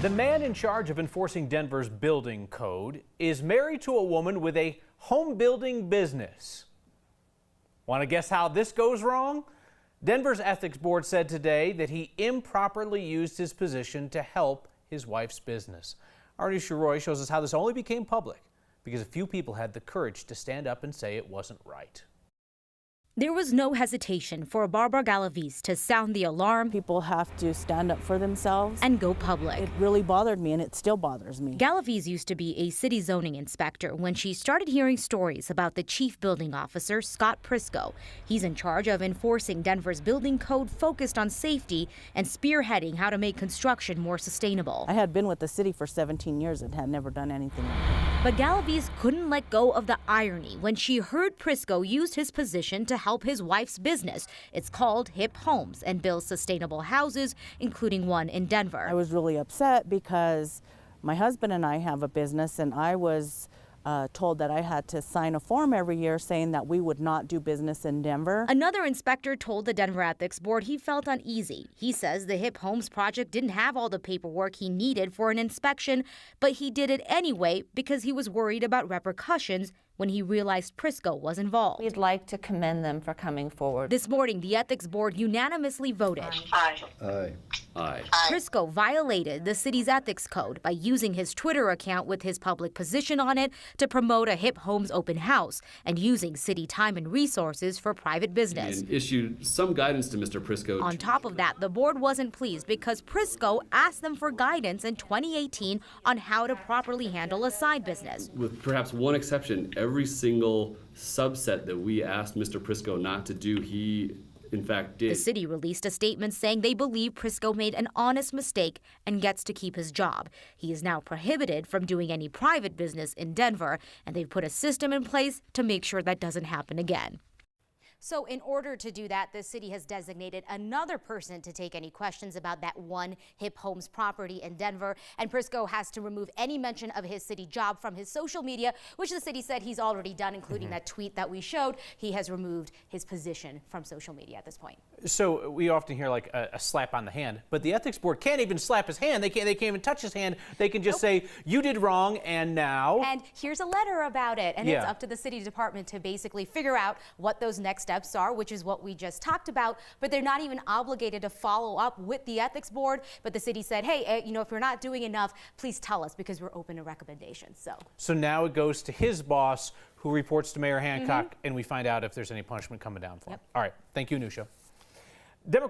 The man in charge of enforcing Denver's building code is married to a woman with a home building business. Want to guess how this goes wrong? Denver's ethics board said today that he improperly used his position to help his wife's business. Arnie Sharoy shows us how this only became public because a few people had the courage to stand up and say it wasn't right. There was no hesitation for Barbara Galaviz to sound the alarm. People have to stand up for themselves And go public. It really bothered me, and it still bothers me. Galaviz used to be a city zoning inspector when she started hearing stories about the chief building officer, Scott Prisco. He's in charge of enforcing Denver's building code focused on safety and spearheading how to make construction more sustainable. I had been with the city for 17 years and had never done anything like that. But Galaviz couldn't let go of the irony when she heard Prisco used his position to help his wife's business. It's called Hip Homes and builds sustainable houses, including one in Denver. I was really upset because my husband and I have a business, and I was told that I had to sign a form every year saying that we would not do business in Denver. Another inspector told the Denver Ethics Board he felt uneasy. He says the Hip Homes project didn't have all the paperwork he needed for an inspection, but he did it anyway because he was worried about repercussions when he realized Prisco was involved. We'd like to commend them for coming forward. This morning, the Ethics Board unanimously voted. Aye. Aye. Aye. Prisco violated the city's ethics code by using his Twitter account with his public position on it to promote a Hip Homes open house and using city time and resources for private business. And issued some guidance to Mr. Prisco. On top of that, the board wasn't pleased because Prisco asked them for guidance in 2018 on how to properly handle a side business. With perhaps one exception, every single subset that we asked Mr. Prisco not to do, he in fact did. The city released a statement saying they believe Prisco made an honest mistake and gets to keep his job. He is now prohibited from doing any private business in Denver, and they've put a system in place to make sure that doesn't happen again. So in order to do that, the city has designated another person to take any questions about that one Hip Homes property in Denver. And Prisco has to remove any mention of his city job from his social media, which the city said he's already done, including that tweet that we showed. He has removed his position from social media at this point. So we often hear like a slap on the hand, but the ethics board can't even slap his hand. They can't even touch his hand. They can just say, you did wrong, and now. And here's a letter about it. And it's up to the city department to basically figure out what those next steps are, which is what we just talked about, but they're not even obligated to follow up with the ethics board. But the city said, hey, if you're not doing enough, please tell us because we're open to recommendations. So now it goes to his boss, who reports to Mayor Hancock, and we find out if there's any punishment coming down for him. All right. Thank you, Nusha.